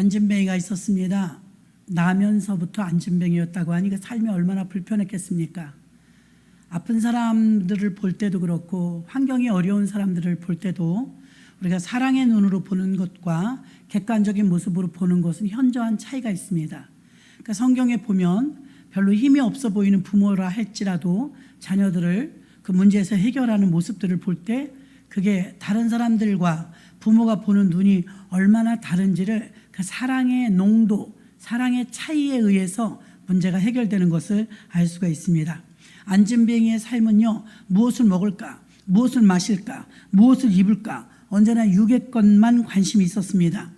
안진뱅이가 있었습니다. 나면서부터 안진뱅이였다고 하니 그 삶이 얼마나 불편했겠습니까? 아픈 사람들을 볼 때도 그렇고 환경이 어려운 사람들을 볼 때도 우리가 사랑의 눈으로 보는 것과 객관적인 모습으로 보는 것은 현저한 차이가 있습니다. 그러니까 성경에 보면 별로 힘이 없어 보이는 부모라 할지라도 자녀들을 그 문제에서 해결하는 모습들을 볼 때 그게 다른 사람들과 부모가 보는 눈이 얼마나 다른지를 그 사랑의 농도, 사랑의 차이에 의해서 문제가 해결되는 것을 알 수가 있습니다. 안진뱅이의 삶은요, 무엇을 먹을까, 무엇을 마실까, 무엇을 입을까, 언제나 육의 것만 관심이 있었습니다.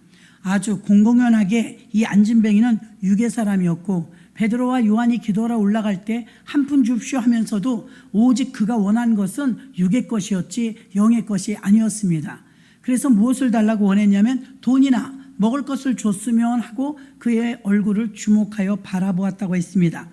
아주 공공연하게 이 안진뱅이는 육의 사람이었고, 베드로와 요한이 기도하러 올라갈 때 한 푼 줍쇼 하면서도 오직 그가 원한 것은 육의 것이었지 영의 것이 아니었습니다. 그래서 무엇을 달라고 원했냐면 돈이나 먹을 것을 줬으면 하고 그의 얼굴을 주목하여 바라보았다고 했습니다.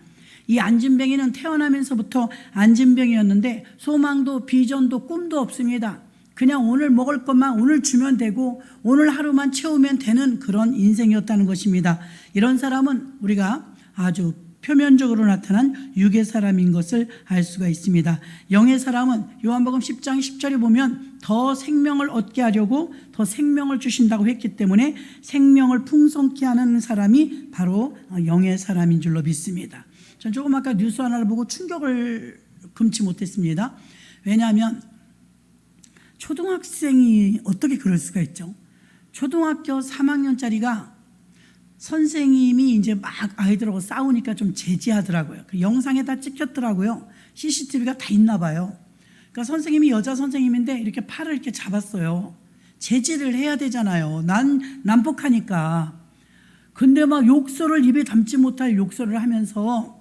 이 안진뱅이는 태어나면서부터 안진뱅이였는데 소망도 비전도 꿈도 없습니다. 그냥 오늘 먹을 것만 오늘 주면 되고 오늘 하루만 채우면 되는 그런 인생이었다는 것입니다. 이런 사람은 우리가 아주 표면적으로 나타난 육의 사람인 것을 알 수가 있습니다. 영의 사람은 요한복음 10장 10절에 보면 더 생명을 얻게 하려고 더 생명을 주신다고 했기 때문에 생명을 풍성케 하는 사람이 바로 영의 사람인 줄로 믿습니다. 전 조금 아까 뉴스 하나를 보고 충격을 금치 못했습니다. 왜냐하면 초등학생이 어떻게 그럴 수가 있죠? 초등학교 3학년짜리가 선생님이 이제 막 아이들하고 싸우니까 좀 제지하더라고요. 그 영상에 다 찍혔더라고요. CCTV가 다 있나 봐요. 그러니까 선생님이 여자 선생님인데 이렇게 팔을 이렇게 잡았어요. 제지를 해야 되잖아요. 난폭하니까. 근데 막 욕설을 입에 담지 못할 욕설을 하면서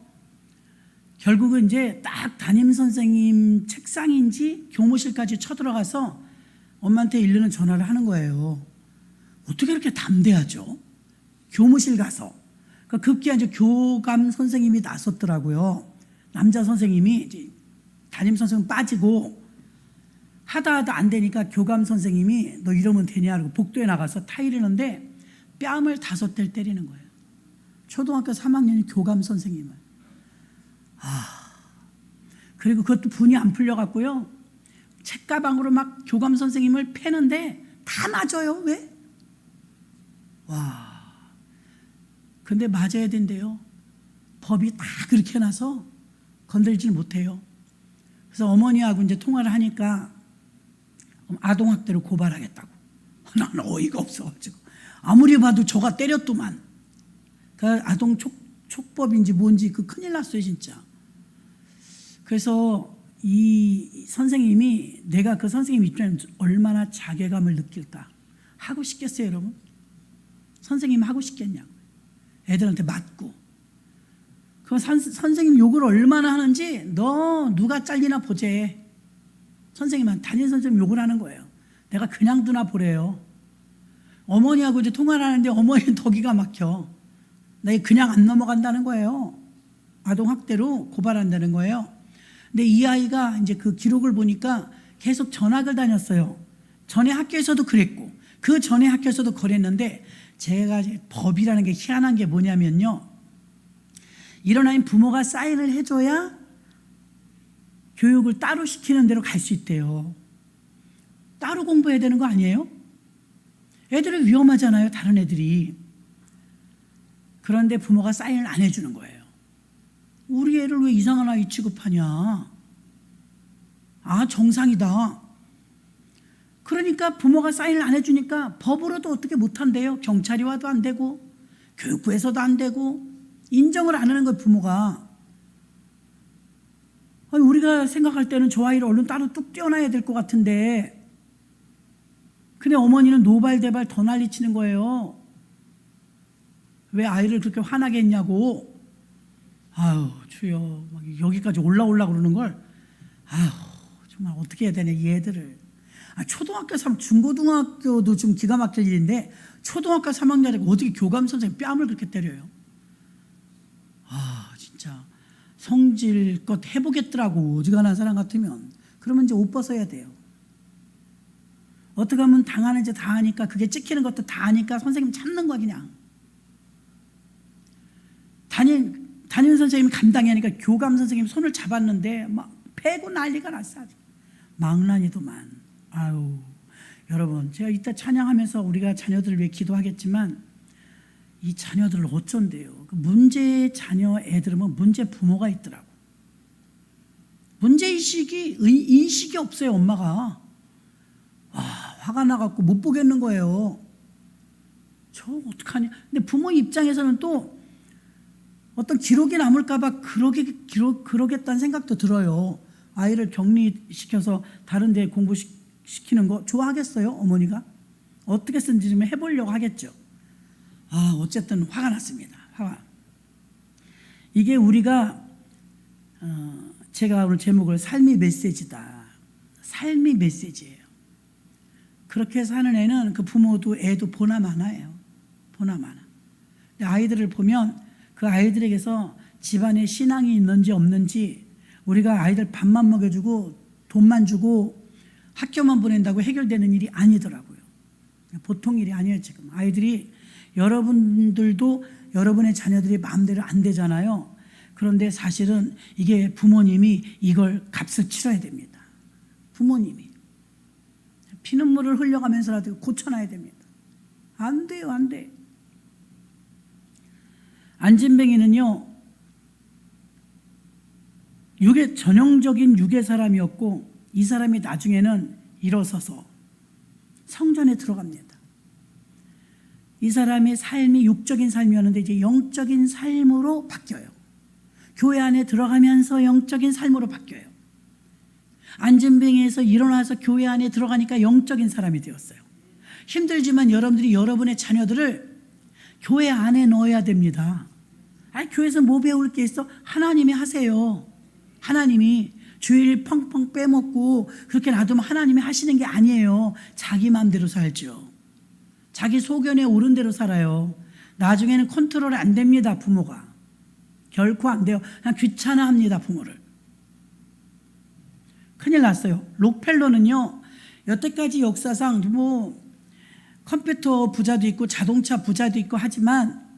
결국은 이제 딱 담임 선생님 책상인지 교무실까지 쳐들어가서 엄마한테 일르는 전화를 하는 거예요. 어떻게 이렇게 담대하죠? 교무실 가서. 그러니까 급기야 이제 교감 선생님이 나섰더라고요. 남자 선생님이 이제 담임 선생님 빠지고 하다 안 되니까 교감 선생님이 너 이러면 되냐고 복도에 나가서 타이르는데 뺨을 5대를 때리는 거예요. 초등학교 3학년이 교감 선생님을. 그리고 그것도 분이 안 풀려갖고요. 책가방으로 막 교감 선생님을 패는데 다 맞아요. 왜? 와. 근데 맞아야 된대요. 법이 다 그렇게 해놔서 건들질 못해요. 그래서 어머니하고 이제 통화를 하니까 아동학대로 고발하겠다고. 나는 어이가 없어가지고. 아무리 봐도 저가 때렸더만. 그 아동 촉법인지 뭔지 그 큰일 났어요, 진짜. 그래서 이 선생님이 내가 그 선생님 입장에 얼마나 자괴감을 느낄까. 하고 싶겠어요, 여러분? 선생님 하고 싶겠냐고. 애들한테 맞고. 그 선생님 욕을 얼마나 하는지 너 누가 잘리나 보재. 선생님한테 담임 선생님 욕을 하는 거예요. 내가 그냥 두나 보래요. 어머니하고 이제 통화를 하는데 어머니는 더 기가 막혀. 나 그냥 안 넘어간다는 거예요. 아동학대로 고발한다는 거예요. 근데 이 아이가 이제 그 기록을 보니까 계속 전학을 다녔어요. 전에 학교에서도 그랬고 그 전에 학교에서도 그랬는데 제가 법이라는 게 희한한 게 뭐냐면요. 이런 아이는 부모가 사인을 해줘야 교육을 따로 시키는 대로 갈 수 있대요. 따로 공부해야 되는 거 아니에요? 애들이 위험하잖아요, 다른 애들이. 그런데 부모가 사인을 안 해주는 거예요. 우리 애를 왜 이상한 아이 취급하냐? 아, 정상이다. 그러니까 부모가 사인을 안 해주니까 법으로도 어떻게 못한대요. 경찰이 와도 안 되고 교육부에서도 안 되고 인정을 안 하는 거예요, 부모가. 아니, 우리가 생각할 때는 저 아이를 얼른 따로 뚝 떼어놔야 될 것 같은데 근데 어머니는 노발대발 더 난리치는 거예요. 왜 아이를 그렇게 화나게 했냐고. 아유 주여 막 여기까지 올라오려고 그러는 걸. 아유 정말 어떻게 해야 되냐 이 애들을. 초등학교 3, 중고등학교도 좀 기가 막힐 일인데 초등학교 3학년에 어떻게 교감 선생님 뺨을 그렇게 때려요. 진짜 성질껏 해보겠더라고. 어지간한 사람 같으면. 그러면 이제 옷 벗어야 돼요. 어떻게 하면 당하는지 다 아니까 그게 찍히는 것도 다 아니까 선생님 참는 거야 그냥. 담임 선생님이 감당이 하니까 교감 선생님 손을 잡았는데 막 패고 난리가 났어. 망나니도만. 아유, 여러분, 제가 이따 찬양하면서 우리가 자녀들을 위해 기도하겠지만 이 자녀들을 어쩐대요. 그 문제 자녀 애들은 문제 부모가 있더라고. 문제의식이 인식이 없어요. 엄마가. 와, 화가 나갖고 못 보겠는 거예요. 저 어떡하냐. 근데 부모 입장에서는 또 어떤 기록이 남을까봐 그러겠다는 생각도 들어요. 아이를 격리시켜서 다른 데 공부시키는 거 좋아하겠어요? 어머니가? 어떻게든지 좀 해보려고 하겠죠. 어쨌든 화가 났습니다. 화가. 이게 우리가 제가 오늘 제목을 삶이 메시지다. 삶이 메시지예요. 그렇게 사는 애는 그 부모도 애도 보나마나예요. 보나마나. 아이들을 보면 그 아이들에게서 집안에 신앙이 있는지 없는지 우리가 아이들 밥만 먹여주고 돈만 주고 학교만 보낸다고 해결되는 일이 아니더라고요. 보통 일이 아니에요. 지금 아이들이 여러분들도 여러분의 자녀들이 마음대로 안 되잖아요. 그런데 사실은 이게 부모님이 이걸 값을 치러야 됩니다. 부모님이 피눈물을 흘려가면서라도 고쳐놔야 됩니다. 안 돼요, 안 돼. 안진뱅이는요, 전형적인 유괴 사람이었고 이 사람이 나중에는 일어서서 성전에 들어갑니다. 이 사람의 삶이 육적인 삶이었는데 이제 영적인 삶으로 바뀌어요. 교회 안에 들어가면서 영적인 삶으로 바뀌어요. 안진뱅이에서 일어나서 교회 안에 들어가니까 영적인 사람이 되었어요. 힘들지만 여러분들이 여러분의 자녀들을 교회 안에 넣어야 됩니다. 교회에서 뭐 배울 게 있어? 하나님이 하세요. 하나님이 주일 펑펑 빼먹고 그렇게 놔두면 하나님이 하시는 게 아니에요. 자기 마음대로 살죠. 자기 소견에 오른 대로 살아요. 나중에는 컨트롤 안 됩니다. 부모가. 결코 안 돼요. 그냥 귀찮아합니다. 부모를. 큰일 났어요. 록펠러는요, 여태까지 역사상 컴퓨터 부자도 있고 자동차 부자도 있고 하지만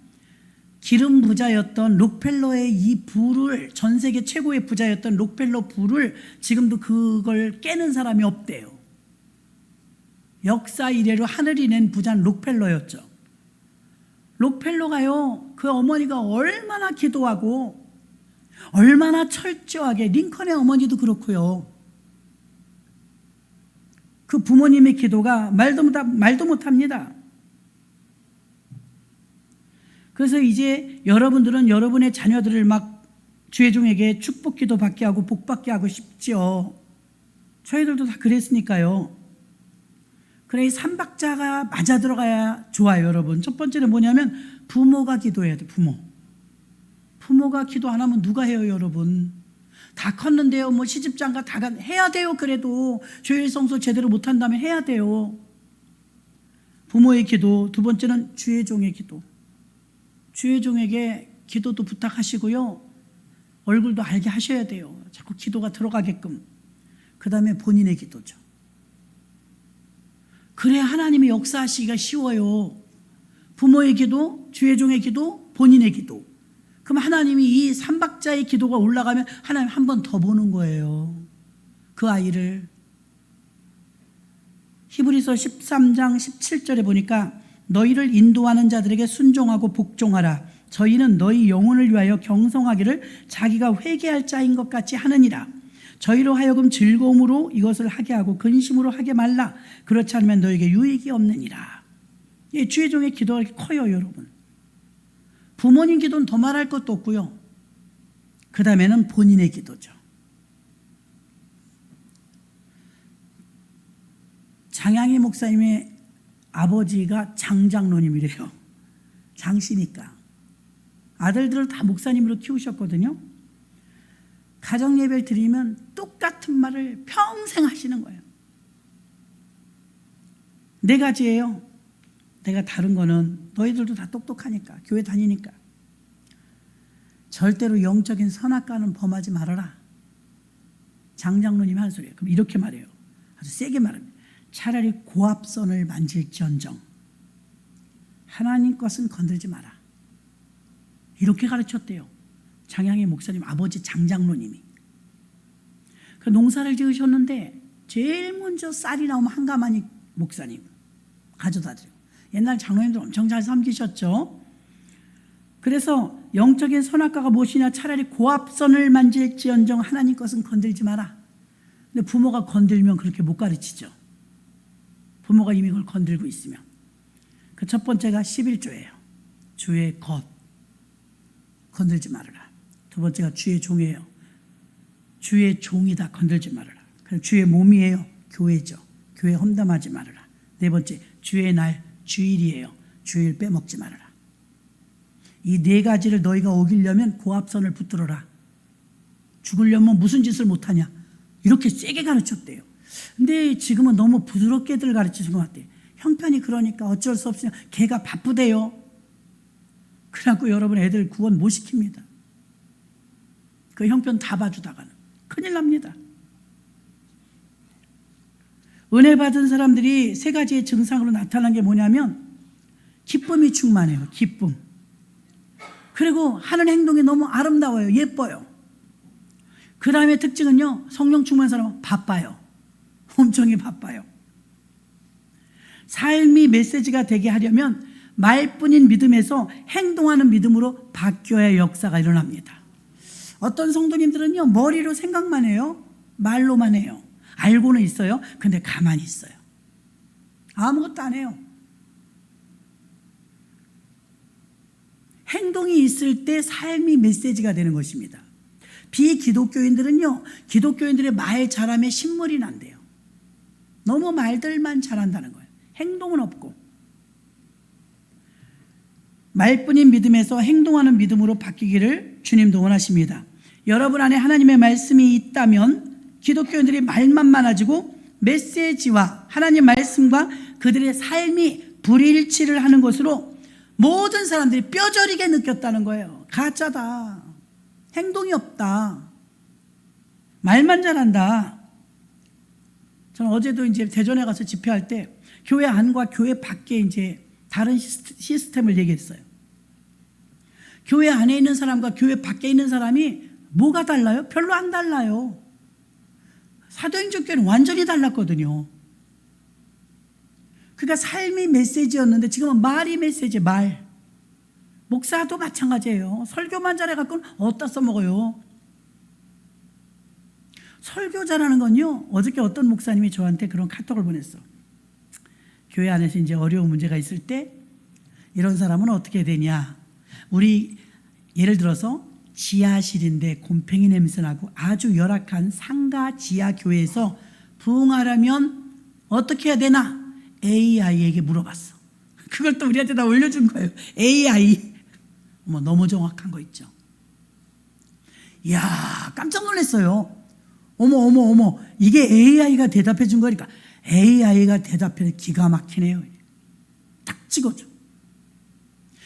기름 부자였던 록펠러의 이 부를, 전 세계 최고의 부자였던 록펠러 부를 지금도 그걸 깨는 사람이 없대요. 역사 이래로 하늘이 낸 부자는 록펠러였죠. 록펠러가요, 그 어머니가 얼마나 기도하고 얼마나 철저하게, 링컨의 어머니도 그렇고요. 그 부모님의 기도가 말도 못합니다. 그래서 이제 여러분들은 여러분의 자녀들을 막 주의 종에게 축복 기도 받게 하고 복 받게 하고 싶죠. 저희들도 다 그랬으니까요. 그래, 이 삼박자가 맞아 들어가야 좋아요, 여러분. 첫 번째는 뭐냐면 부모가 기도해야 돼. 부모가 기도 안 하면 누가 해요, 여러분? 다 컸는데요, 시집장가 다 해야 돼요. 그래도 주일 성수 제대로 못한다면 해야 돼요. 부모의 기도. 두 번째는 주의 종의 기도. 주의 종에게 기도도 부탁하시고요, 얼굴도 알게 하셔야 돼요. 자꾸 기도가 들어가게끔. 그 다음에 본인의 기도죠. 그래야 하나님이 역사하시기가 쉬워요. 부모의 기도, 주의 종의 기도, 본인의 기도. 그럼 하나님이 이 삼박자의 기도가 올라가면 하나님 한 번 더 보는 거예요. 그 아이를. 히브리서 13장 17절에 보니까 너희를 인도하는 자들에게 순종하고 복종하라. 저희는 너희 영혼을 위하여 경성하기를 자기가 회개할 자인 것 같이 하느니라. 저희로 하여금 즐거움으로 이것을 하게 하고 근심으로 하게 말라. 그렇지 않으면 너에게 유익이 없느니라. 주의 종의 기도가 이렇게 커요, 여러분. 부모님 기도는 더 말할 것도 없고요. 그 다음에는 본인의 기도죠. 장양희 목사님의 아버지가 장장로님이래요. 장씨니까. 아들들을 다 목사님으로 키우셨거든요. 가정예배를 드리면 똑같은 말을 평생 하시는 거예요. 네 가지예요. 내가 다른 거는 너희들도 다 똑똑하니까, 교회 다니니까. 절대로 영적인 선악과는 범하지 말아라. 장장로님이 하는 소리예요. 그럼 이렇게 말해요. 아주 세게 말합니다. 차라리 고압선을 만질지언정 하나님 것은 건들지 마라. 이렇게 가르쳤대요. 장양의 목사님 아버지 장장로님이. 그 농사를 지으셨는데 제일 먼저 쌀이 나오면 한가마니 목사님 가져다 드려요. 옛날 장로님들 엄청 잘 섬기셨죠. 그래서 영적인 선악과가 무엇이냐, 차라리 고압선을 만질지언정 하나님 것은 건들지 마라. 근데 부모가 건들면 그렇게 못 가르치죠. 부모가 이미 그걸 건들고 있으면. 그 첫 번째가 11조예요. 주의 것 건들지 말아라. 두 번째가 주의 종이에요. 주의 종이다, 건들지 말아라. 그리고 주의 몸이에요. 교회죠. 교회 험담하지 말아라. 네 번째, 주의 날, 주일이에요. 주일 빼먹지 말아라. 이 네 가지를 너희가 어기려면 고압선을 붙들어라. 죽으려면 무슨 짓을 못하냐, 이렇게 세게 가르쳤대요. 근데 지금은 너무 부드럽게들 가르치는 것 같아요. 형편이 그러니까 어쩔 수 없이 걔가 바쁘대요. 그래갖고 여러분 애들 구원 못 시킵니다. 그 형편 다 봐주다가는 큰일 납니다. 은혜 받은 사람들이 세 가지의 증상으로 나타난 게 뭐냐면 기쁨이 충만해요. 기쁨. 그리고 하는 행동이 너무 아름다워요. 예뻐요. 그 다음에 특징은요, 성령 충만한 사람은 바빠요. 엄청이 바빠요. 삶이 메시지가 되게 하려면 말뿐인 믿음에서 행동하는 믿음으로 바뀌어야 역사가 일어납니다. 어떤 성도님들은요, 머리로 생각만 해요. 말로만 해요. 알고는 있어요. 근데 가만히 있어요. 아무것도 안 해요. 행동이 있을 때 삶이 메시지가 되는 것입니다. 비기독교인들은요, 기독교인들의 말 잘함에 신물이 난대요. 너무 말들만 잘한다는 거예요. 행동은 없고. 말뿐인 믿음에서 행동하는 믿음으로 바뀌기를 주님도 원하십니다. 여러분 안에 하나님의 말씀이 있다면 기독교인들이 말만 많아지고 메시지와 하나님 말씀과 그들의 삶이 불일치를 하는 것으로 모든 사람들이 뼈저리게 느꼈다는 거예요. 가짜다. 행동이 없다. 말만 잘한다. 저는 어제도 이제 대전에 가서 집회할 때 교회 안과 교회 밖에 이제 다른 시스템을 얘기했어요. 교회 안에 있는 사람과 교회 밖에 있는 사람이 뭐가 달라요? 별로 안 달라요. 사도행전 교회는 완전히 달랐거든요. 그러니까 삶이 메시지였는데 지금은 말이 메시지, 말. 목사도 마찬가지예요. 설교만 잘해갖고는 어디다 써먹어요. 설교 잘하는 건요, 어저께 어떤 목사님이 저한테 그런 카톡을 보냈어. 교회 안에서 이제 어려운 문제가 있을 때 이런 사람은 어떻게 되냐. 우리 예를 들어서 지하실인데 곰팡이 냄새나고 아주 열악한 상가 지하 교회에서 부흥하려면 어떻게 해야 되나? AI에게 물어봤어. 그걸 또 우리한테 다 올려준 거예요. AI. 어머, 너무 정확한 거 있죠. 이야, 깜짝 놀랐어요. 어머, 이게 AI가 대답해 준 거니까. AI가 대답해 기가 막히네요. 딱 찍어줘.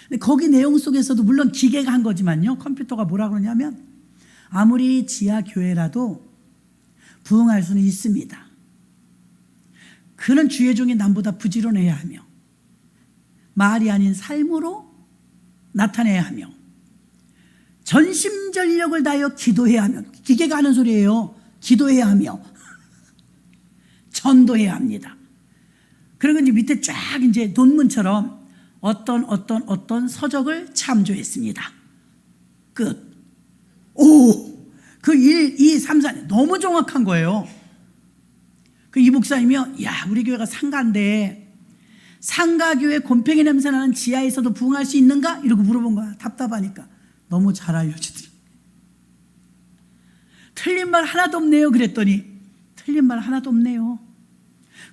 근데 거기 내용 속에서도 물론 기계가 한 거지만요, 컴퓨터가 뭐라 그러냐면 아무리 지하 교회라도 부흥할 수는 있습니다. 그는 주의 종이 남보다 부지런해야 하며 말이 아닌 삶으로 나타내야 하며 전심전력을 다하여 기도해야 하며, 기계가 하는 소리예요. 기도해야 하며 전도해야 합니다. 그리고 이제 밑에 쫙 이제 논문처럼 어떤 서적을 참조했습니다. 끝. 오! 그 1, 2, 3, 4 너무 정확한 거예요. 그 이 목사님이요, 야, 우리 교회가 상가인데 상가교회 곰팡이 냄새 나는 지하에서도 부흥할 수 있는가? 이러고 물어본 거야. 답답하니까. 너무 잘 알려주더니. 틀린 말 하나도 없네요. 그랬더니 틀린 말 하나도 없네요.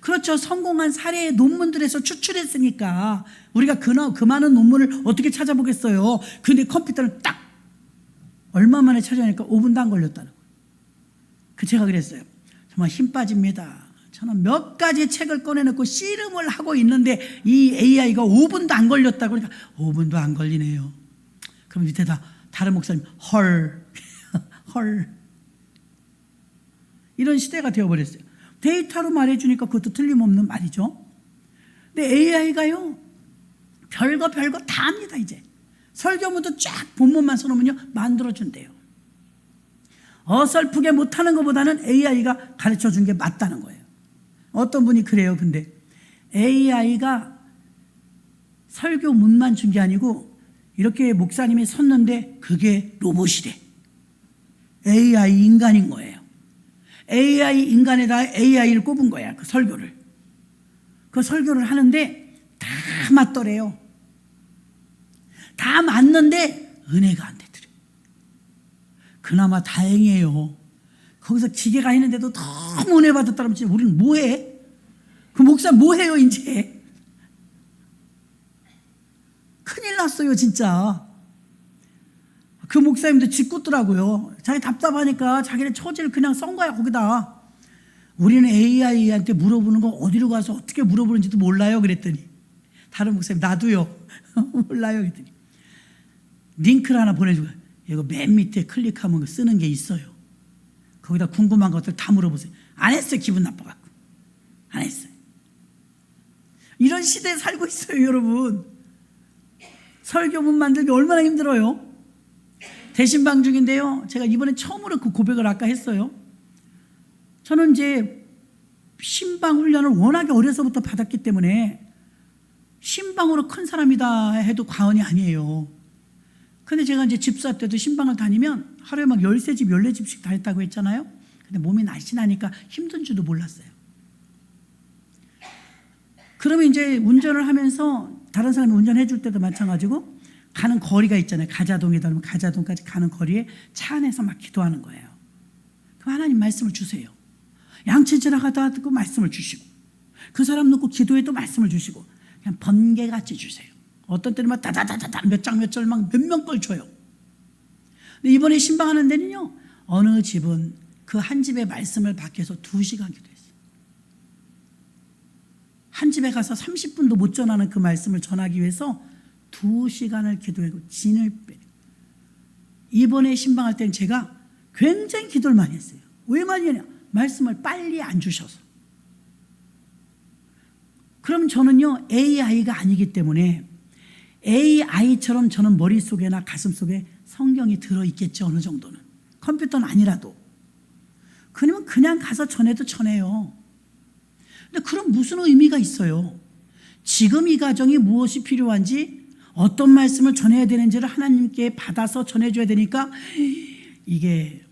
그렇죠. 성공한 사례의 논문들에서 추출했으니까 우리가 그 많은 논문을 어떻게 찾아보겠어요. 근데 컴퓨터를 딱 얼마 만에 찾아내니까 5분도 안 걸렸다는 거예요. 제가 그랬어요. 정말 힘 빠집니다. 저는 몇 가지 책을 꺼내놓고 씨름을 하고 있는데 이 AI가 5분도 안 걸렸다고. 그러니까 5분도 안 걸리네요. 그럼 밑에다 다른 목사님 헐 이런 시대가 되어버렸어요. 데이터로 말해주니까 그것도 틀림없는 말이죠. 근데 AI가요, 별거 다 합니다. 이제 설교문도 쫙 본문만 써놓으면요 만들어준대요. 어설프게 못하는 것보다는 AI가 가르쳐준 게 맞다는 거예요. 어떤 분이 그래요. 근데 AI가 설교문만 준 게 아니고 이렇게 목사님이 섰는데 그게 로봇이래. AI 인간인 거예요. AI 인간에다 AI를 꼽은 거야. 그 설교를. 그 설교를 하는데 다 맞더래요. 다 맞는데 은혜가 안 되더래. 그나마 다행이에요. 거기서 기계가 했는데도 너무 은혜 받았다면 우리는 뭐해? 그 목사 뭐해요 이제? 큰일 났어요 진짜. 그 목사님도 짓궂더라고요. 자기 답답하니까 자기네 처지를 그냥 썬 거야 거기다. 우리는 AI한테 물어보는 거 어디로 가서 어떻게 물어보는지도 몰라요 그랬더니 다른 목사님 나도요 몰라요 그랬더니 링크를 하나 보내주고 이거 맨 밑에 클릭하면 쓰는 게 있어요. 거기다 궁금한 것들 다 물어보세요. 안 했어요. 기분 나빠갖고 안 했어요. 이런 시대에 살고 있어요 여러분. 설교문 만들기 얼마나 힘들어요. 대신방 중인데요 제가 이번에 처음으로 그 고백을 아까 했어요. 저는 이제 신방 훈련을 워낙에 어려서부터 받았기 때문에 신방으로 큰 사람이다 해도 과언이 아니에요. 근데 제가 이제 집사 때도 신방을 다니면 하루에 막 13집, 14집씩 다 했다고 했잖아요. 근데 몸이 날씬하니까 힘든 줄도 몰랐어요. 그러면 이제 운전을 하면서 다른 사람이 운전해 줄 때도 마찬가지고 가는 거리가 있잖아요. 가자동이다 그러면 가자동까지 가는 거리에 차 안에서 막 기도하는 거예요. 그럼 하나님 말씀을 주세요. 양치 지나가다 듣고 말씀을 주시고 그 사람 놓고 기도해도 말씀을 주시고 그냥 번개같이 주세요. 어떤 때는 막 다다다다다 몇 장 몇 절 막 몇명 걸 줘요. 근데 이번에 신방하는 데는요 어느 집은 그 한 집의 말씀을 받기 위해서 2시간 기도했어요. 한 집에 가서 30분도 못 전하는 그 말씀을 전하기 위해서 2시간을 기도하고 진을 빼. 이번에 신방할 때는 제가 굉장히 기도를 많이 했어요. 왜 많이 했냐? 말씀을 빨리 안 주셔서. 그럼 저는요 AI가 아니기 때문에 AI처럼 저는 머릿속에나 가슴속에 성경이 들어있겠죠. 어느 정도는. 컴퓨터는 아니라도. 그러면 그냥 가서 전해도 전해요. 근데 그럼 무슨 의미가 있어요? 지금 이 가정이 무엇이 필요한지 어떤 말씀을 전해야 되는지를 하나님께 받아서 전해줘야 되니까 이게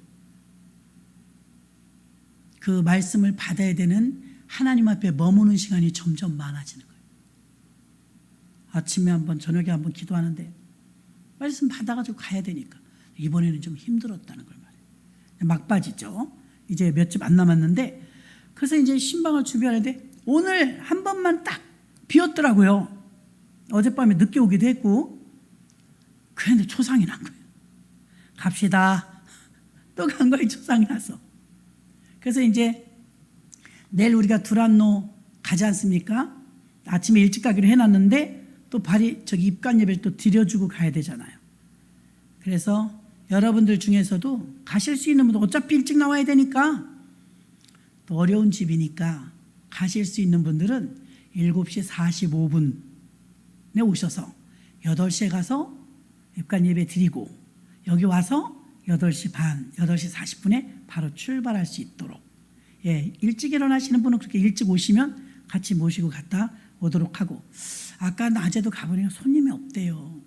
그 말씀을 받아야 되는 하나님 앞에 머무는 시간이 점점 많아지는 거예요. 아침에 한번 저녁에 한번 기도하는데 말씀 받아가지고 가야 되니까 이번에는 좀 힘들었다는 걸 말해요. 막바지죠. 이제 몇 집 안 남았는데 그래서 이제 신방을 준비하는데 오늘 한 번만 딱 비었더라고요. 어젯밤에 늦게 오기도 했고 그런데 초상이 난 거예요. 갑시다. 또 간 거예요. 초상이 나서. 그래서 이제 내일 우리가 두란노 가지 않습니까? 아침에 일찍 가기로 해놨는데 또 저기 입관 예배를 또 드려주고 가야 되잖아요. 그래서 여러분들 중에서도 가실 수 있는 분들 어차피 일찍 나와야 되니까 또 어려운 집이니까 가실 수 있는 분들은 7시 45분에 오셔서 8시에 가서 입관 예배 드리고 여기 와서 8시 반, 8시 40분에 바로 출발할 수 있도록 일찍 일어나시는 분은 그렇게 일찍 오시면 같이 모시고 갔다 오도록 하고 아까 낮에도 가보니까 손님이 없대요.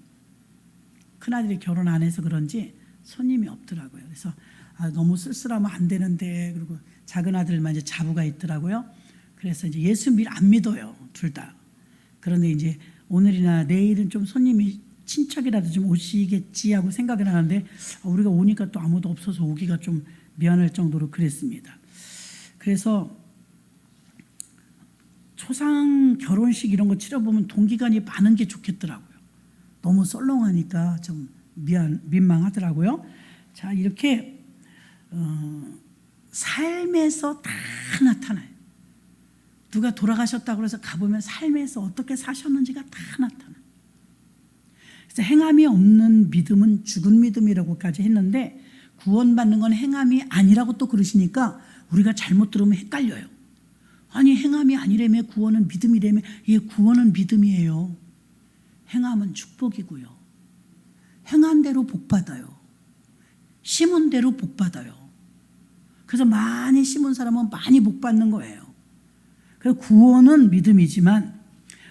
큰아들이 결혼 안 해서 그런지 손님이 없더라고요. 그래서 너무 쓸쓸하면 안 되는데 그리고 작은 아들만 이제 자부가 있더라고요. 그래서 이제 예수 안 믿어요. 둘 다. 그런데 이제 오늘이나 내일은 좀 손님이 친척이라도 좀 오시겠지 하고 생각을 하는데 우리가 오니까 또 아무도 없어서 오기가 좀 미안할 정도로 그랬습니다. 그래서 초상 결혼식 이런 거 치러보면 동기간이 많은 게 좋겠더라고요. 너무 썰렁하니까 좀 민망하더라고요. 자, 이렇게 삶에서 다 나타나요. 누가 돌아가셨다고 해서 가보면 삶에서 어떻게 사셨는지가 다 나타나요. 그래서 행함이 없는 믿음은 죽은 믿음이라고까지 했는데 구원받는 건 행함이 아니라고 또 그러시니까 우리가 잘못 들으면 헷갈려요. 아니 행함이 아니라며 구원은 믿음이라며. 예, 구원은 믿음이에요. 행함은 축복이고요. 행한 대로 복 받아요. 심은 대로 복 받아요. 그래서 많이 심은 사람은 많이 복 받는 거예요. 그래서 구원은 믿음이지만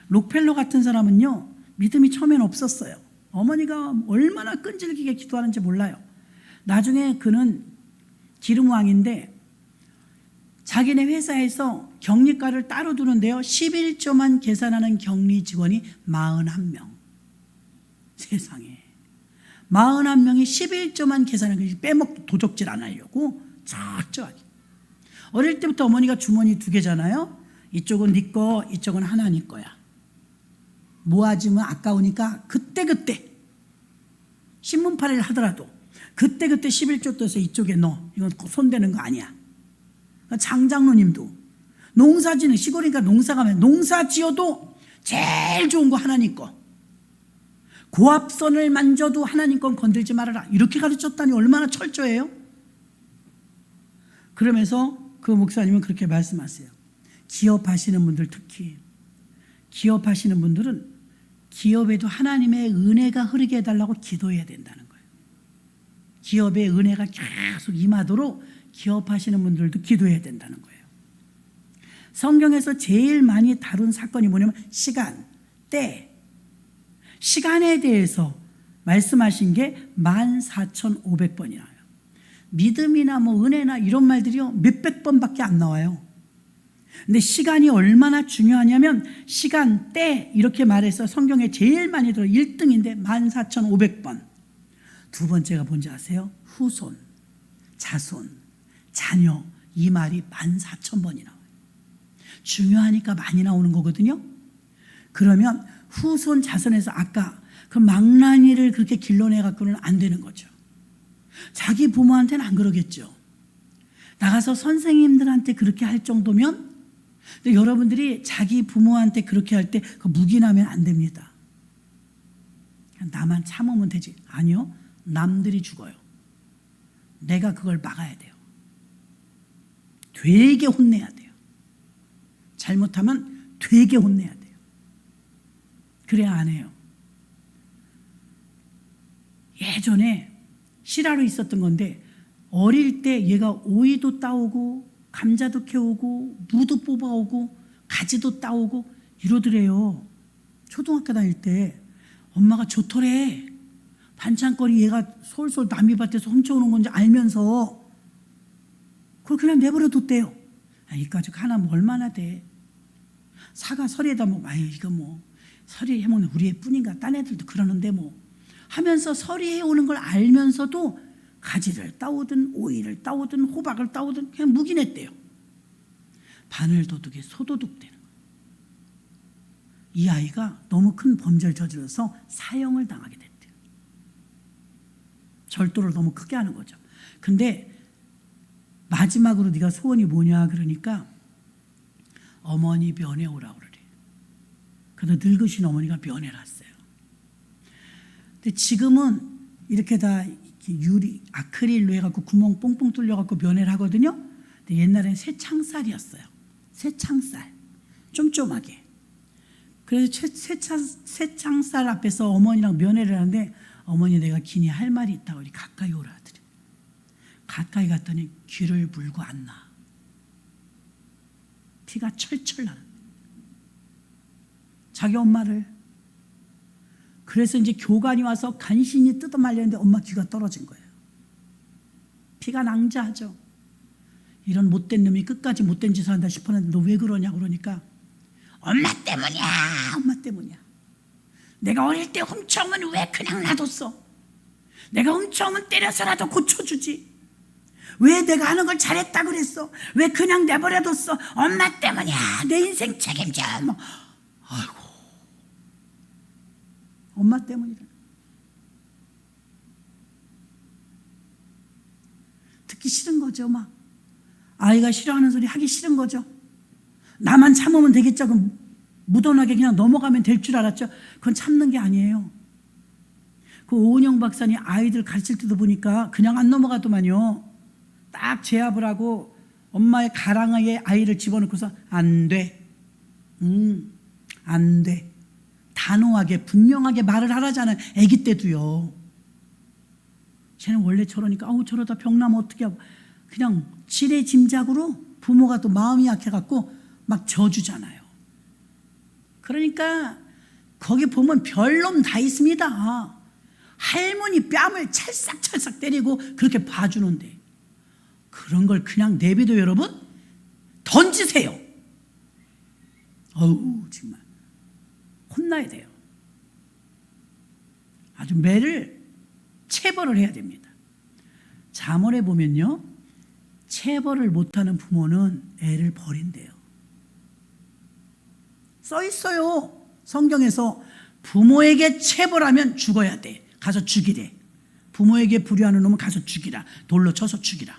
록펠러 같은 사람은요, 믿음이 처음엔 없었어요. 어머니가 얼마나 끈질기게 기도하는지 몰라요. 나중에 그는 기름왕인데 자기네 회사에서 격리과를 따로 두는데요, 11조만 계산하는 격리 직원이 41명. 세상에 41명이 11조만 계산하는 거, 빼먹고 도적질 안 하려고 작정하게. 어릴 때부터 어머니가 주머니 2개잖아요. 이쪽은 네 거, 이쪽은 하나님 거야. 모아지면 아까우니까 그때그때 신문팔이를 하더라도 그때그때 11조 떠서 이쪽에 넣어. 이건 손대는 거 아니야. 장장로님도 농사지는, 시골이니까 농사 가면 농사 지어도 제일 좋은 거 하나님 거. 고압선을 만져도 하나님 건 건들지 말아라. 이렇게 가르쳤다니 얼마나 철저해요? 그러면서 그 목사님은 그렇게 말씀하세요. 기업하시는 분들, 특히 기업하시는 분들은 기업에도 하나님의 은혜가 흐르게 해달라고 기도해야 된다는 거예요. 기업의 은혜가 계속 임하도록 기업하시는 분들도 기도해야 된다는 거예요. 성경에서 제일 많이 다룬 사건이 뭐냐면 시간, 때, 시간에 대해서 말씀하신 게 14,500번이 나와요. 믿음이나 뭐 은혜나 이런 말들이요, 몇백 번밖에 안 나와요. 근데 시간이 얼마나 중요하냐면 시간, 때 이렇게 말해서 성경에 제일 많이 들어 1등인데 14,500번. 두 번째가 뭔지 아세요? 후손, 자손, 자녀, 이 말이 14,000번이 나와요. 중요하니까 많이 나오는 거거든요. 그러면 후손, 자손에서 아까 그 망나니를 그렇게 길러내 갖고는 안 되는 거죠. 자기 부모한테는 안 그러겠죠. 나가서 선생님들한테 그렇게 할 정도면, 근데 여러분들이 자기 부모한테 그렇게 할 때 그 묵인하면 안 됩니다. 나만 참으면 되지. 아니요, 남들이 죽어요. 내가 그걸 막아야 돼요. 되게 혼내야 돼요. 잘못하면 되게 혼내야 돼요. 그래야 안 해요. 예전에 실화로 있었던 건데, 어릴 때 얘가 오이도 따오고 감자도 캐오고 무도 뽑아오고 가지도 따오고 이러더래요. 초등학교 다닐 때 엄마가 좋더래. 반찬거리 얘가 솔솔 남이 밭에서 훔쳐오는 건지 알면서 그걸 그냥 내버려 뒀대요. 이 가족 하나 뭐 얼마나 돼. 사과 서리에다 뭐, 아유 이거 뭐 서리 해먹는 우리 애뿐인가, 딴 애들도 그러는데 뭐 하면서 서리 해오는 걸 알면서도 가지를 따오든 오이를 따오든 호박을 따오든 그냥 묵인했대요. 바늘도둑에 소도둑 되는 거예요. 이 아이가 너무 큰 범죄를 저질러서 사형을 당하게 됐대요. 절도를 너무 크게 하는 거죠. 근데 마지막으로 네가 소원이 뭐냐 그러니까 어머니 면회 오라고 그래. 그래서 늙으신 어머니가 면회를 왔어요. 근데 지금은 이렇게 다 유리 아크릴로 해갖고 구멍 뽕뽕 뚫려갖고 면회를 하거든요. 근데 옛날엔 새 창살이었어요. 새 창살, 쫌쫌하게. 그래서 새 창살 앞에서 어머니랑 면회를 하는데, 어머니 내가 기니 할 말이 있다고 우리 가까이 오라 하더니, 가까이 갔더니 귀를 물고 안 나. 피가 철철 나는. 자기 엄마를. 그래서 이제 교관이 와서 간신히 뜯어 말렸는데 엄마 귀가 떨어진 거예요. 피가 낭자하죠. 이런 못된 놈이 끝까지 못된 짓을 한다 싶었는데 너 왜 그러냐 그러니까 엄마 때문이야. 엄마 때문이야. 내가 어릴 때 훔쳐오면 왜 그냥 놔뒀어. 내가 훔쳐오면 때려서라도 고쳐주지. 왜 내가 하는 걸 잘했다 그랬어. 왜 그냥 내버려뒀어. 엄마 때문이야. 내 인생 책임져. 뭐. 아이고, 엄마 때문이라. 듣기 싫은 거죠. 막 아이가 싫어하는 소리 하기 싫은 거죠. 나만 참으면 되겠죠. 그럼 무던하게 그냥 넘어가면 될 줄 알았죠. 그건 참는 게 아니에요. 그 오은영 박사님 아이들 가르칠 때도 보니까 그냥 안 넘어가더만요. 딱 제압을 하고 엄마의 가랑이에 아이를 집어넣고서 안 돼. 안 돼. 단호하게 분명하게 말을 하라잖아요. 아기 때도요. 쟤는 원래 저러니까 아우 저러다 병나면 어떻게 하고 그냥 지레짐작으로 부모가 또 마음이 약해갖고 막 져주잖아요. 그러니까 거기 보면 별놈 다 있습니다. 할머니 뺨을 찰싹찰싹 때리고 그렇게 봐주는데 그런 걸 그냥 내비도 여러분 던지세요. 어우 정말 혼나야 돼요. 아주 매를 체벌을 해야 됩니다. 잠언에 보면요, 체벌을 못하는 부모는 애를 버린대요. 써 있어요. 성경에서 부모에게 체벌하면 죽어야 돼. 가서 죽이래. 부모에게 불효하는 놈은 가서 죽이라. 돌로 쳐서 죽이라.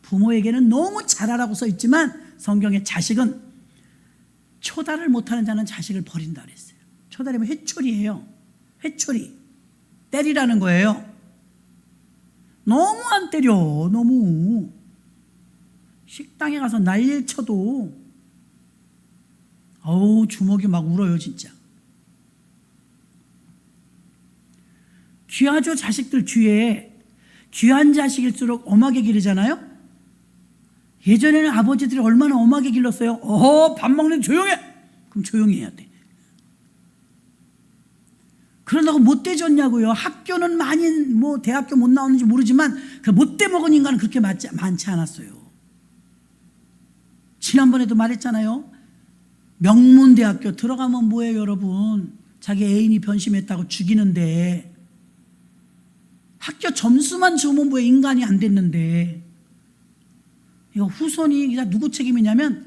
부모에게는 너무 잘하라고 써 있지만 성경에 자식은 초달을 못하는 자는 자식을 버린다 그랬어요. 초달이면 회초리예요. 회초리. 때리라는 거예요. 너무 안 때려. 너무. 식당에 가서 난리를 쳐도 어우 주먹이 막 울어요 진짜. 귀하죠. 자식들 주위에 귀한 자식일수록 엄하게 기르잖아요. 예전에는 아버지들이 얼마나 엄하게 길렀어요. 밥 먹는 조용해. 그럼 조용히 해야 돼. 그러다고 못돼 졌냐고요. 학교는 많이 뭐 대학교 못 나오는지 모르지만 그 못돼 먹은 인간은 그렇게 많지 않았어요. 지난번에도 말했잖아요. 명문대학교 들어가면 뭐예요 여러분. 자기 애인이 변심했다고 죽이는데 학교 점수만 좋으면 뭐에 인간이 안 됐는데 이거 후손이 누구 책임이냐면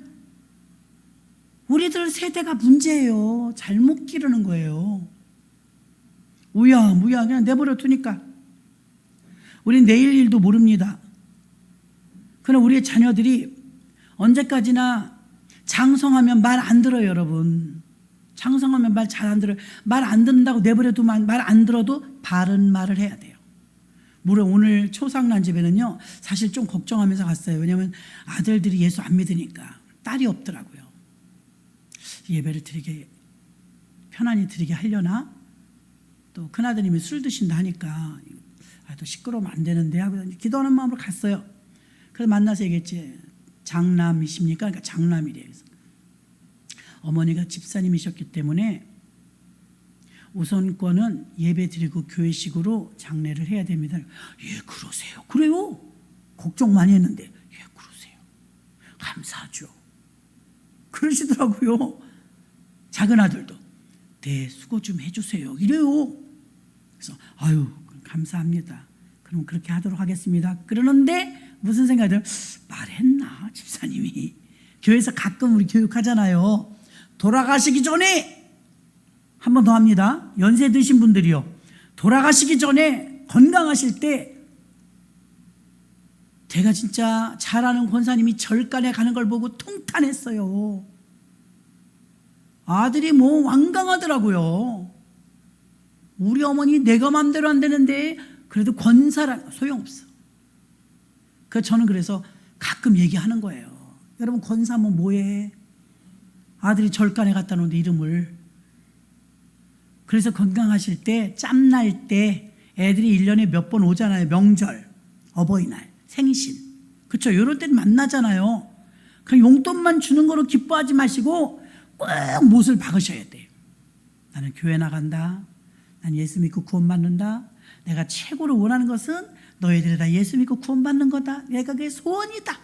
우리들 세대가 문제예요. 잘못 기르는 거예요. 우야무야 그냥 내버려 두니까 우린 내일 일도 모릅니다. 그럼 우리의 자녀들이 언제까지나 장성하면 말 안 들어요 여러분. 장성하면 말 잘 안 들어요. 말 안 듣는다고 내버려두면 말 안 들어도 바른 말을 해야 돼요. 물론 오늘 초상난 집에는요 사실 좀 걱정하면서 갔어요. 왜냐하면 아들들이 예수 안 믿으니까 딸이 없더라고요. 예배를 드리게 편안히 드리게 하려나 또 큰아드님이 술 드신다 하니까 또 시끄러우면 안 되는데 하고 기도하는 마음으로 갔어요. 그래서 만나서 얘기했지. 장남이십니까? 그러니까 장남이래요. 그래서 어머니가 집사님이셨기 때문에 우선권은 예배 드리고 교회식으로 장례를 해야 됩니다. 예, 그러세요. 그래요. 걱정 많이 했는데 예, 그러세요. 감사하죠. 그러시더라고요. 작은 아들도 네, 수고 좀 해주세요. 이래요. 그래서 아유 감사합니다. 그럼 그렇게 하도록 하겠습니다. 그러는데 무슨 생각이 들어요? 말했나 집사님이. 교회에서 가끔 우리 교육하잖아요. 돌아가시기 전에 한 번 더 합니다. 연세 드신 분들이요. 돌아가시기 전에 건강하실 때 제가 진짜 잘 아는 권사님이 절간에 가는 걸 보고 통탄했어요. 아들이 뭐 완강하더라고요. 우리 어머니 내가 마음대로 안 되는데 그래도 권사라 소용없어. 저는 그래서 가끔 얘기하는 거예요. 여러분 권사면 뭐해? 아들이 절간에 갖다 놓는데 이름을. 그래서 건강하실 때 짬날 때 애들이 1년에 몇 번 오잖아요. 명절, 어버이날, 생신. 그렇죠? 이럴 때는 만나잖아요. 그냥 용돈만 주는 거로 기뻐하지 마시고 꼭 못을 박으셔야 돼요. 나는 교회 나간다. 난 예수 믿고 구원받는다. 내가 최고로 원하는 것은 너희들이 다 예수 믿고 구원받는 거다. 내가 그게 소원이다.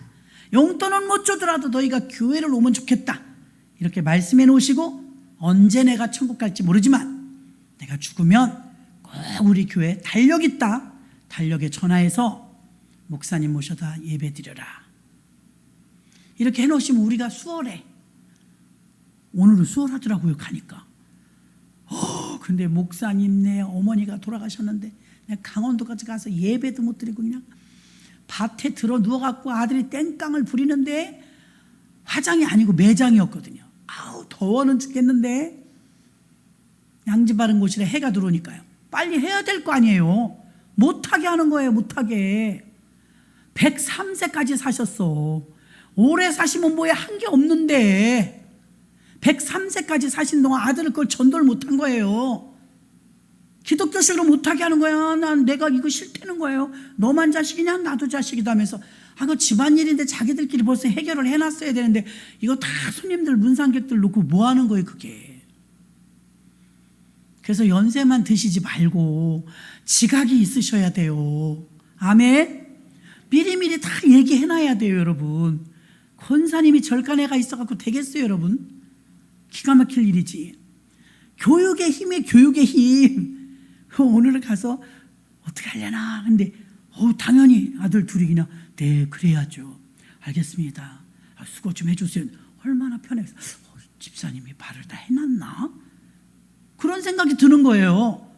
용돈은 못 주더라도 너희가 교회를 오면 좋겠다. 이렇게 말씀해 놓으시고 언제 내가 천국 갈지 모르지만 내가 죽으면 꼭 우리 교회 달력 있다. 달력에 전화해서 목사님 모셔다 예배 드려라. 이렇게 해놓으시면 우리가 수월해. 오늘은 수월하더라고요. 가니까. 근데 목사님네 어머니가 돌아가셨는데 그냥 강원도까지 가서 예배도 못 드리고 그냥 밭에 들어 누워갖고 아들이 땡깡을 부리는데 화장이 아니고 매장이었거든요. 아우 더워는 죽겠는데 양지 바른 곳이라 해가 들어오니까요. 빨리 해야 될 거 아니에요. 못하게 하는 거예요. 못하게. 103세까지 사셨어. 오래 사시면 뭐에 한 게 없는데 103세까지 사신 동안 아들을 그걸 전도를 못한 거예요. 기독교식으로 못하게 하는 거야. 난 내가 이거 싫다는 거예요. 너만 자식이냐? 나도 자식이다 하면서. 그 집안일인데 자기들끼리 벌써 해결을 해놨어야 되는데 이거 다 손님들 문상객들 놓고 뭐 하는 거예요 그게. 그래서 연세만 드시지 말고 지각이 있으셔야 돼요. 아멘. 미리미리 다 얘기해놔야 돼요 여러분. 권사님이 절간에가 있어갖고 되겠어요 여러분. 기가 막힐 일이지. 교육의 힘에 교육의 힘. 오늘 가서 어떻게 하려나 근데 당연히 아들 둘이나 네 그래야죠. 알겠습니다. 수고 좀 해주세요. 얼마나 편해서 집사님이 발을 다 해놨나? 그런 생각이 드는 거예요.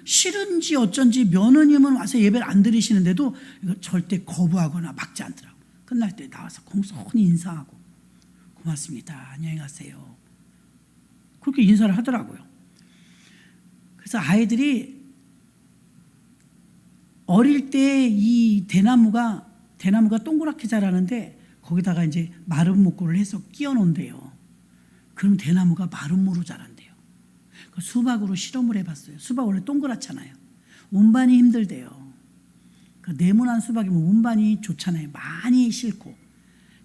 싫은지 어쩐지 며느님은 와서 예배를 안 드리시는데도 이거 절대 거부하거나 막지 않더라고. 끝날 때 나와서 공손히 인사하고 고맙습니다. 안녕히 가세요. 그렇게 인사를 하더라고요. 그래서 아이들이 어릴 때 이 대나무가 동그랗게 자라는데 거기다가 이제 마른 목골을 해서 끼워 놓은대요. 그럼 대나무가 마른 무로 자란대요. 그 수박으로 실험을 해봤어요. 수박 원래 동그랗잖아요. 운반이 힘들대요. 그 네모난 수박이면 운반이 좋잖아요. 많이 싣고.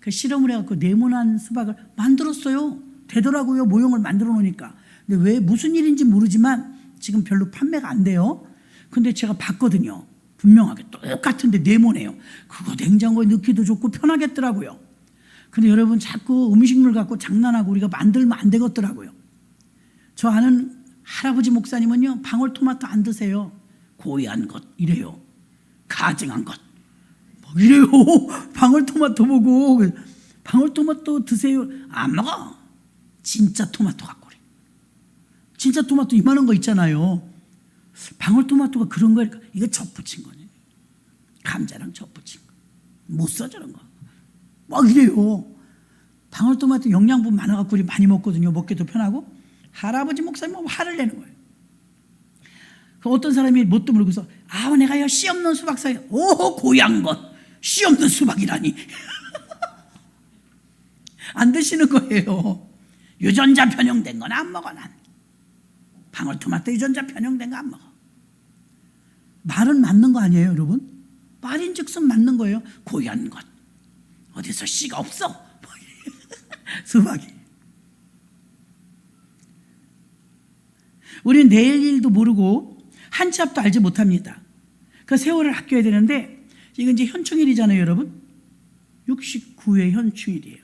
그 실험을 해갖고 네모난 수박을 만들었어요. 되더라고요. 모형을 만들어 놓으니까. 근데 왜 무슨 일인지 모르지만 지금 별로 판매가 안 돼요. 근데 제가 봤거든요. 분명하게 똑같은데 네모네요. 그거 냉장고에 넣기도 좋고 편하겠더라고요. 근데 여러분 자꾸 음식물 갖고 장난하고 우리가 만들면 안 되겠더라고요. 저 아는 할아버지 목사님은요 방울토마토 안 드세요. 고위한 것 이래요. 가증한 것 뭐 이래요. 방울토마토 보고 방울토마토 드세요. 안 먹어. 진짜 토마토 갖고 그래. 진짜 토마토 이만한 거 있잖아요. 방울토마토가 그런 거니까 이거 젖붙인 거네. 감자랑 젖붙인 거. 못 써 저런 거. 막 이래요. 방울토마토 영양분 많아갖고 우리 많이 먹거든요. 먹기도 편하고. 할아버지 목사님은 화를 내는 거예요. 그 어떤 사람이 뭣도 모르고서 내가요 씨 없는 수박 사요. 오 고향 것. 씨 없는 수박이라니. 안 드시는 거예요. 유전자 변형된 건 안 먹어 난. 방울토마토 유전자 변형된 거 안 먹어. 말은 맞는 거 아니에요 여러분? 말인즉슨 맞는 거예요. 고향 것. 어디서 씨가 없어. 수박이. 우리는 내일 일도 모르고 한 치 앞도 알지 못합니다. 그 세월을 아껴야 되는데 이건 이제 현충일이잖아요 여러분. 69회 현충일이에요.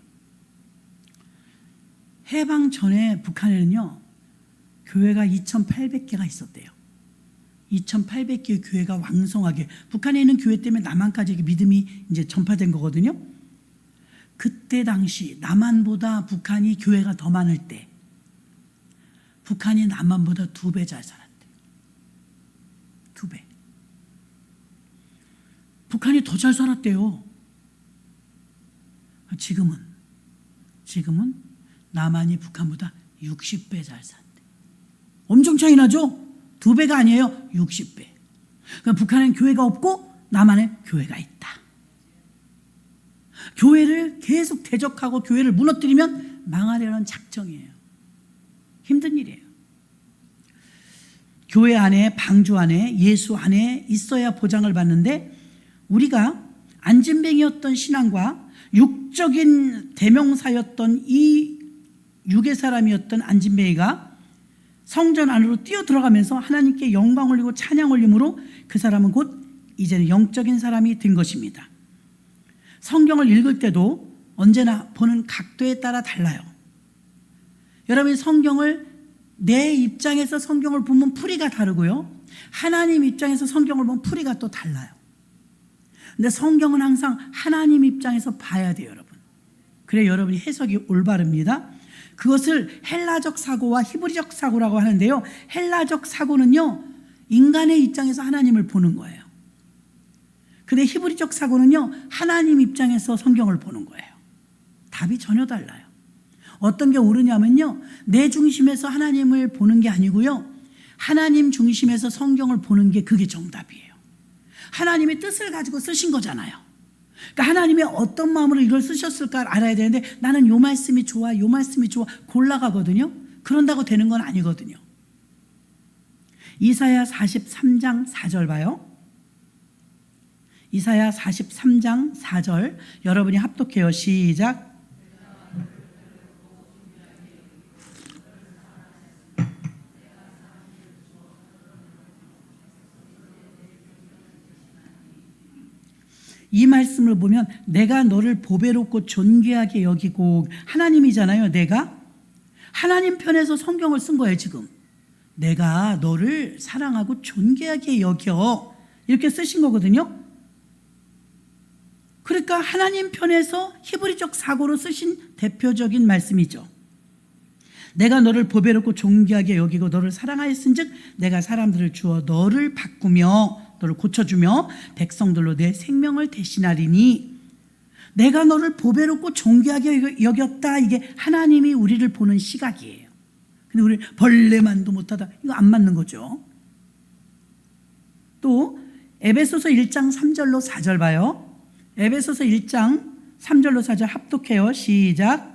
해방 전에 북한에는요 교회가 2,800개가 있었대요. 2,800개의 교회가 왕성하게 북한에 있는 교회 때문에 남한까지 믿음이 이제 전파된 거거든요. 그때 당시 남한보다 북한이 교회가 더 많을 때 북한이 남한보다 2배 잘 살았대요. 2배. 북한이 더 잘 살았대요. 지금은 남한이 북한보다 60배 잘 산대. 엄청 차이 나죠? 2배가 아니에요. 60배. 그러니까 북한엔 교회가 없고 남한엔 교회가 있다. 교회를 계속 대적하고 교회를 무너뜨리면 망하려는 작정이에요. 힘든 일이에요. 교회 안에, 방주 안에, 예수 안에 있어야 보장을 받는데 우리가 안진뱅이였던 신앙과 육적인 대명사였던 이 육의 사람이었던 안진뱅이가 성전 안으로 뛰어들어가면서 하나님께 영광 올리고 찬양 올림으로 그 사람은 곧 이제는 영적인 사람이 된 것입니다. 성경을 읽을 때도 언제나 보는 각도에 따라 달라요. 여러분이 성경을 내 입장에서 성경을 보면 풀이가 다르고요. 하나님 입장에서 성경을 보면 풀이가 또 달라요. 근데 성경은 항상 하나님 입장에서 봐야 돼요, 여러분. 그래 여러분이 해석이 올바릅니다. 그것을 헬라적 사고와 히브리적 사고라고 하는데요. 헬라적 사고는요, 인간의 입장에서 하나님을 보는 거예요. 근데 히브리적 사고는요, 하나님 입장에서 성경을 보는 거예요. 답이 전혀 달라요. 어떤 게 옳으냐면요, 내 중심에서 하나님을 보는 게 아니고요, 하나님 중심에서 성경을 보는 게 그게 정답이에요. 하나님의 뜻을 가지고 쓰신 거잖아요. 그러니까 하나님이 어떤 마음으로 이걸 쓰셨을까 알아야 되는데 나는 요 말씀이 좋아, 요 말씀이 좋아 골라가거든요. 그런다고 되는 건 아니거든요. 이사야 43장 4절 봐요. 이사야 43장 4절 여러분이 합독해요. 시작. 이 말씀을 보면 내가 너를 보배롭고 존귀하게 여기고, 하나님이잖아요. 내가 하나님 편에서 성경을 쓴 거예요. 지금 내가 너를 사랑하고 존귀하게 여겨 이렇게 쓰신 거거든요. 그러니까 하나님 편에서 히브리적 사고로 쓰신 대표적인 말씀이죠. 내가 너를 보배롭고 존귀하게 여기고 너를 사랑하였은즉 내가 사람들을 주어 너를 바꾸며 너를 고쳐주며 백성들로 내 생명을 대신하리니, 내가 너를 보배롭고 존귀하게 여겼다. 이게 하나님이 우리를 보는 시각이에요. 근데 우리 벌레만도 못하다, 이거 안 맞는 거죠. 또 에베소서 1장 3절로 4절 봐요. 에베소서 1장 3절로 4절 합독해요. 시작.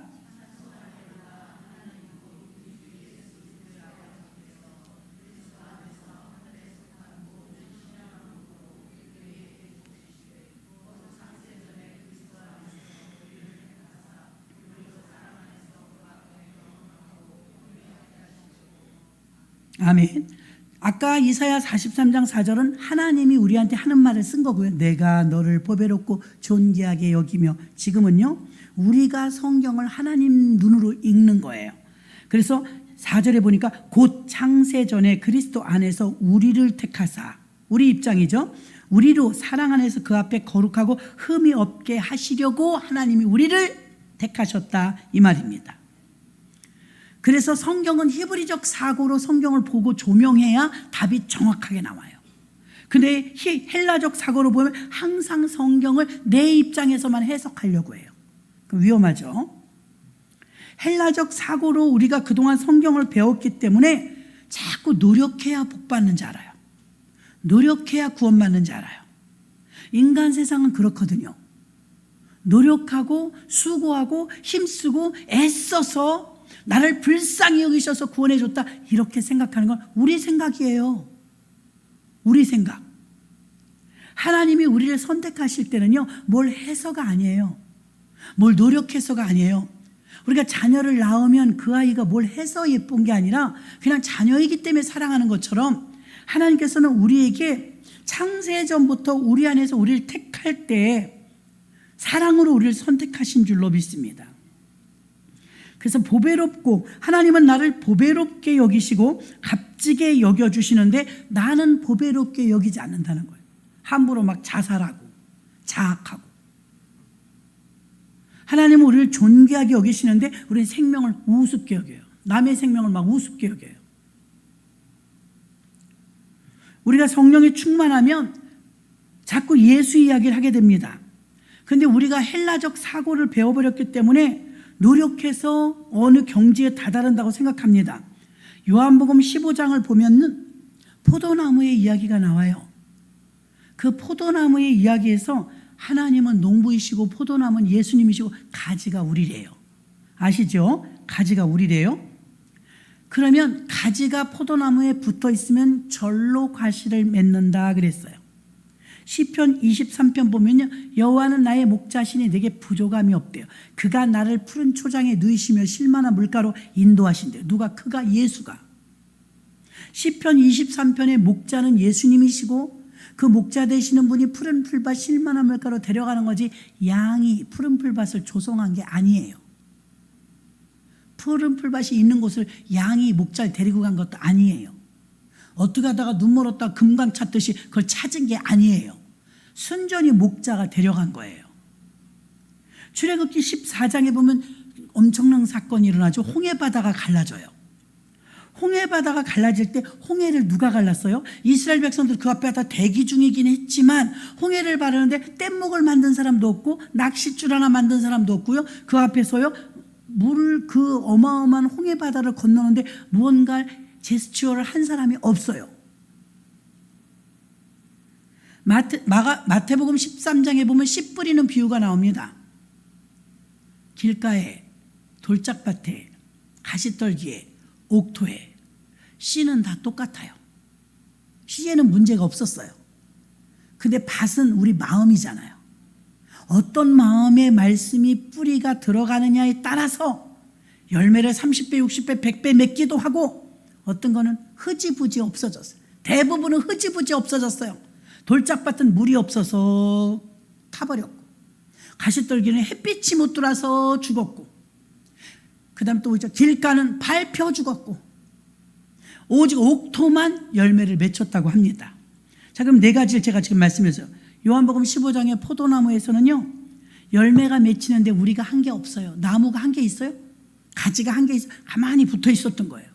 아멘. 아까 이사야 43장 4절은 하나님이 우리한테 하는 말을 쓴 거고요. 내가 너를 보배롭고 존귀하게 여기며, 지금은요 우리가 성경을 하나님 눈으로 읽는 거예요. 그래서 4절에 보니까 곧 창세전에 그리스도 안에서 우리를 택하사, 우리 입장이죠. 우리로 사랑 안에서 그 앞에 거룩하고 흠이 없게 하시려고 하나님이 우리를 택하셨다, 이 말입니다. 그래서 성경은 히브리적 사고로 성경을 보고 조명해야 답이 정확하게 나와요. 근데 헬라적 사고로 보면 항상 성경을 내 입장에서만 해석하려고 해요. 그럼 위험하죠. 헬라적 사고로 우리가 그동안 성경을 배웠기 때문에 자꾸 노력해야 복받는 줄 알아요. 노력해야 구원받는 줄 알아요. 인간 세상은 그렇거든요. 노력하고 수고하고 힘쓰고 애써서 나를 불쌍히 여기셔서 구원해 줬다, 이렇게 생각하는 건 우리 생각이에요. 우리 생각. 하나님이 우리를 선택하실 때는요 뭘 해서가 아니에요. 뭘 노력해서가 아니에요. 우리가 자녀를 낳으면 그 아이가 뭘 해서 예쁜 게 아니라 그냥 자녀이기 때문에 사랑하는 것처럼, 하나님께서는 우리에게 창세전부터 우리 안에서 우리를 택할 때 사랑으로 우리를 선택하신 줄로 믿습니다. 그래서 보배롭고, 하나님은 나를 보배롭게 여기시고 값지게 여겨주시는데 나는 보배롭게 여기지 않는다는 거예요. 함부로 막 자살하고 자학하고. 하나님은 우리를 존귀하게 여기시는데 우리는 생명을 우습게 여겨요. 남의 생명을 막 우습게 여겨요. 우리가 성령이 충만하면 자꾸 예수 이야기를 하게 됩니다. 그런데 우리가 헬라적 사고를 배워버렸기 때문에 노력해서 어느 경지에 다다른다고 생각합니다. 요한복음 15장을 보면 포도나무의 이야기가 나와요. 그 포도나무의 이야기에서 하나님은 농부이시고 포도나무는 예수님이시고 가지가 우리래요. 아시죠? 가지가 우리래요. 그러면 가지가 포도나무에 붙어 있으면 절로 과실을 맺는다 그랬어요. 시편 23편 보면요, 여호와는 나의 목자시니 내게 부족함이 없대요. 그가 나를 푸른 초장에 누이시며 실만한 물가로 인도하신대요. 누가? 그가, 예수가. 시편 23편의 목자는 예수님이시고 그 목자 되시는 분이 푸른 풀밭 실만한 물가로 데려가는 거지, 양이 푸른 풀밭을 조성한 게 아니에요. 푸른 풀밭이 있는 곳을 양이 목자를 데리고 간 것도 아니에요. 어떻게 하다가 눈 멀었다 금강 찾듯이 그걸 찾은 게 아니에요. 순전히 목자가 데려간 거예요. 출애굽기 14장에 보면 엄청난 사건이 일어나죠. 홍해바다가 갈라져요. 홍해바다가 갈라질 때 홍해를 누가 갈랐어요? 이스라엘 백성들 그 앞에 다 대기 중이긴 했지만 홍해를 바르는데 뗏목을 만든 사람도 없고 낚싯줄 하나 만든 사람도 없고요. 그 앞에서요 물을, 그 어마어마한 홍해바다를 건너는데 무언가 제스처를 한 사람이 없어요. 마태복음 13장에 보면 씨 뿌리는 비유가 나옵니다. 길가에, 돌짝밭에, 가시떨기에, 옥토에 씨는 다 똑같아요. 씨에는 문제가 없었어요. 근데 밭은 우리 마음이잖아요. 어떤 마음의 말씀이 뿌리가 들어가느냐에 따라서 열매를 30배, 60배, 100배 맺기도 하고 어떤 거는 흐지부지 없어졌어요. 대부분은 흐지부지 없어졌어요. 돌짝밭은 물이 없어서 타버렸고, 가시떨기는 햇빛이 못 들어와서 죽었고, 그 다음 또 길가는 밟혀 죽었고, 오직 옥토만 열매를 맺혔다고 합니다. 자, 그럼 네 가지를 제가 지금 말씀드렸어요. 요한복음 15장의 포도나무에서는요, 열매가 맺히는데 우리가 한 게 없어요. 나무가 한 개 있어요? 가지가 한 개 있어요? 가만히 붙어 있었던 거예요.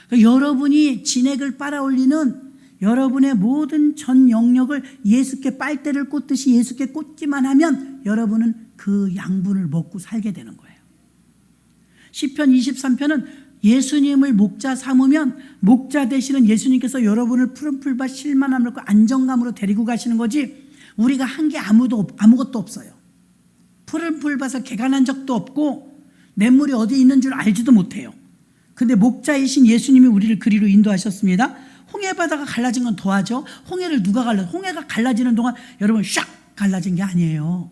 그러니까 여러분이 진액을 빨아올리는 여러분의 모든 전 영역을 예수께 빨대를 꽂듯이 예수께 꽂기만 하면 여러분은 그 양분을 먹고 살게 되는 거예요. 시편 23편은 예수님을 목자 삼으면 목자 되시는 예수님께서 여러분을 푸른 풀밭 실만함으로 안정감으로 데리고 가시는 거지, 우리가 한 게 아무것도 없어요. 푸른 풀밭을 개간한 적도 없고 냇물이 어디 있는 줄 알지도 못해요. 근데 목자이신 예수님이 우리를 그리로 인도하셨습니다. 홍해바다가 갈라진 건 더하죠. 홍해를 누가 갈라? 홍해가 갈라지는 동안 여러분 샥 갈라진 게 아니에요.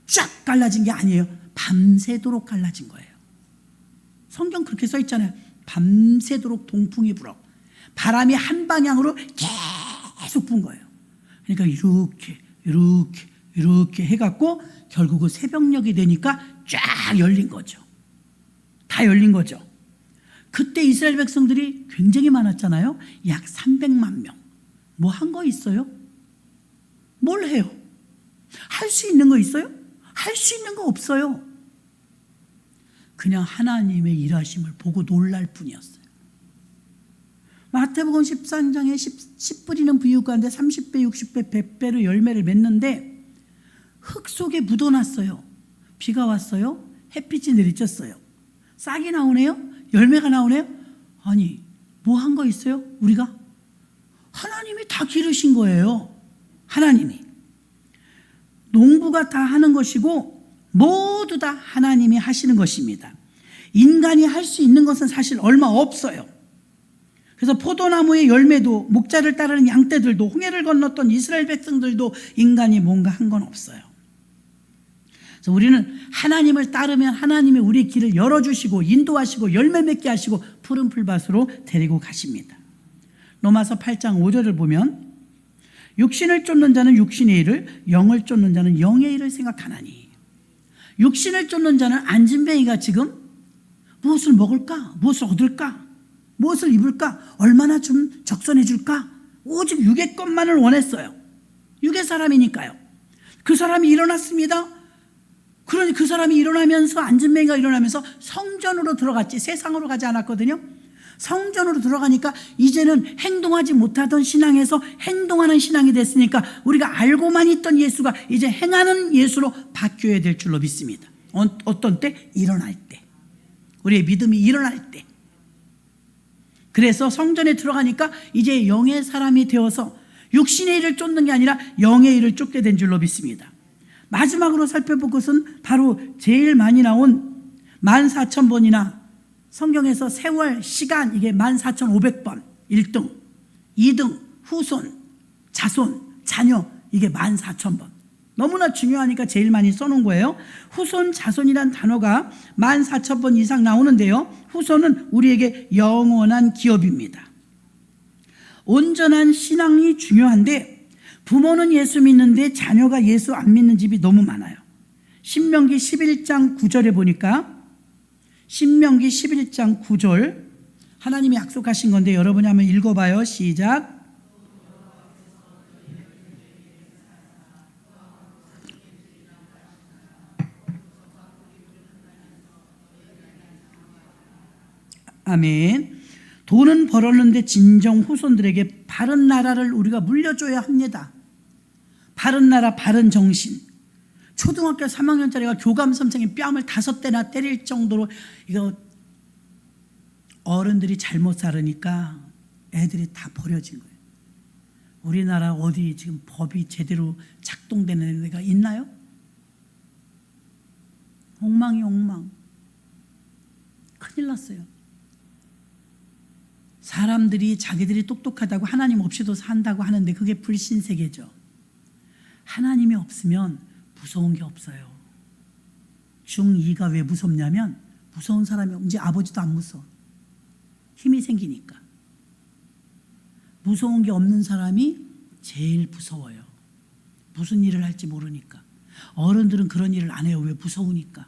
쫙 갈라진 게 아니에요. 밤새도록 갈라진 거예요. 성경 그렇게 써 있잖아요. 밤새도록 동풍이 불어. 바람이 한 방향으로 계속 분 거예요. 그러니까 이렇게 해갖고 결국은 새벽녘이 되니까 쫙 열린 거죠. 다 열린 거죠. 그때 이스라엘 백성들이 굉장히 많았잖아요. 약 300만 명. 뭐 한 거 있어요? 뭘 해요? 할 수 있는 거 있어요? 할 수 있는 거 없어요. 그냥 하나님의 일하심을 보고 놀랄 뿐이었어요. 마태복음 13장에 씨 뿌리는 부육 가운데 30배, 60배, 100배로 열매를 맺는데 흙 속에 묻어놨어요. 비가 왔어요. 햇빛이 내리쳤어요. 싹이 나오네요. 열매가 나오네요. 아니, 뭐 한 거 있어요? 우리가? 하나님이 다 기르신 거예요. 하나님이. 농부가 다 하는 것이고 모두 다 하나님이 하시는 것입니다. 인간이 할 수 있는 것은 사실 얼마 없어요. 그래서 포도나무의 열매도, 목자를 따르는 양떼들도, 홍해를 건넜던 이스라엘 백성들도 인간이 뭔가 한 건 없어요. 그래서 우리는 하나님을 따르면 하나님이 우리의 길을 열어주시고 인도하시고 열매 맺게 하시고 푸른 풀밭으로 데리고 가십니다. 로마서 8장 5절을 보면 육신을 쫓는 자는 육신의 일을, 영을 쫓는 자는 영의 일을 생각하나니. 육신을 쫓는 자는 안진뱅이가 지금 무엇을 먹을까? 무엇을 얻을까? 무엇을 입을까? 얼마나 좀 적선해 줄까? 오직 육의 것만을 원했어요. 육의 사람이니까요. 그 사람이 일어났습니다. 그러니 그 사람이 일어나면서, 안진뱅이가 일어나면서 성전으로 들어갔지 세상으로 가지 않았거든요. 성전으로 들어가니까 이제는 행동하지 못하던 신앙에서 행동하는 신앙이 됐으니까 우리가 알고만 있던 예수가 이제 행하는 예수로 바뀌어야 될 줄로 믿습니다. 어떤 때? 일어날 때. 우리의 믿음이 일어날 때. 그래서 성전에 들어가니까 이제 영의 사람이 되어서 육신의 일을 쫓는 게 아니라 영의 일을 쫓게 된 줄로 믿습니다. 마지막으로 살펴볼 것은 바로 제일 많이 나온 14,000번이나 성경에서 세월, 시간, 이게 14,500번 1등, 2등, 후손, 자손, 자녀, 이게 14,000번. 너무나 중요하니까 제일 많이 써놓은 거예요. 후손, 자손이란 단어가 14,000번 이상 나오는데요. 후손은 우리에게 영원한 기업입니다. 온전한 신앙이 중요한데 부모는 예수 믿는데 자녀가 예수 안 믿는 집이 너무 많아요. 신명기 11장 9절에 보니까, 신명기 11장 9절, 하나님이 약속하신 건데 여러분이 한번 읽어봐요. 시작. 아멘. 돈은 벌었는데 진정 후손들에게 바른 나라를 우리가 물려줘야 합니다. 바른 나라, 바른 정신. 초등학교 3학년짜리가 교감 선생님 뺨을 5대나 때릴 정도로, 이거 어른들이 잘못 살으니까 애들이 다 버려진 거예요. 우리나라 어디 지금 법이 제대로 작동되는 데가 있나요? 엉망이 엉망. 큰일 났어요. 사람들이 자기들이 똑똑하다고 하나님 없이도 산다고 하는데 그게 불신세계죠. 하나님이 없으면 무서운 게 없어요. 중2가 왜 무섭냐면 무서운 사람이 이제 아버지도 안 무서워. 힘이 생기니까. 무서운 게 없는 사람이 제일 무서워요. 무슨 일을 할지 모르니까. 어른들은 그런 일을 안 해요. 왜? 무서우니까.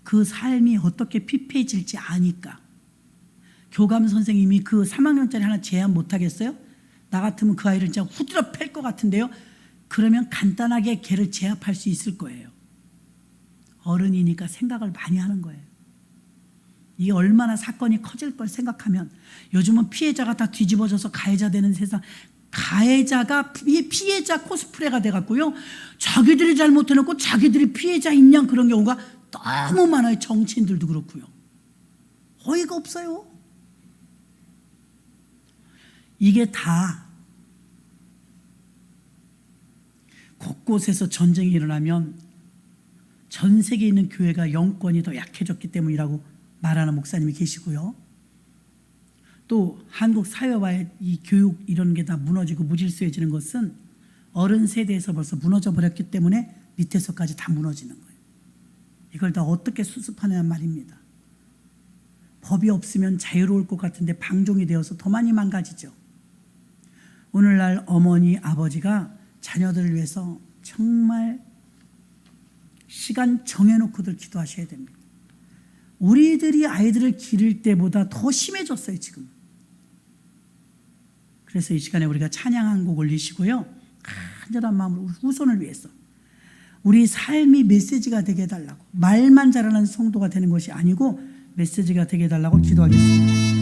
그 삶이 어떻게 피폐해질지 아니까. 교감 선생님이 그 3학년짜리 하나 제안 못 하겠어요? 나 같으면 그 아이를 진짜 후드려 팰 것 같은데요. 그러면 간단하게 걔를 제압할 수 있을 거예요. 어른이니까 생각을 많이 하는 거예요. 이게 얼마나 사건이 커질 걸 생각하면 요즘은 피해자가 다 뒤집어져서 가해자 되는 세상. 가해자가 피해자 코스프레가 돼갖고요. 자기들이 잘못해놓고 자기들이 피해자인 양 그런 경우가 너무 많아요. 정치인들도 그렇고요. 어이가 없어요. 이게 다 곳곳에서 전쟁이 일어나면 전 세계에 있는 교회가 영권이 더 약해졌기 때문이라고 말하는 목사님이 계시고요. 또 한국 사회와의 이 교육 이런 게 다 무너지고 무질서해지는 것은 어른 세대에서 벌써 무너져 버렸기 때문에 밑에서까지 다 무너지는 거예요. 이걸 다 어떻게 수습하느냐 말입니다. 법이 없으면 자유로울 것 같은데 방종이 되어서 더 많이 망가지죠. 오늘날 어머니, 아버지가 자녀들을 위해서 정말 시간 정해놓고들 기도하셔야 됩니다. 우리들이 아이들을 기를 때보다 더 심해졌어요, 지금. 그래서 이 시간에 우리가 찬양 한 곡 올리시고요. 간절한 마음으로 후손을 위해서 우리 삶이 메시지가 되게 해달라고, 말만 잘하는 성도가 되는 것이 아니고 메시지가 되게 해달라고 기도하겠습니다.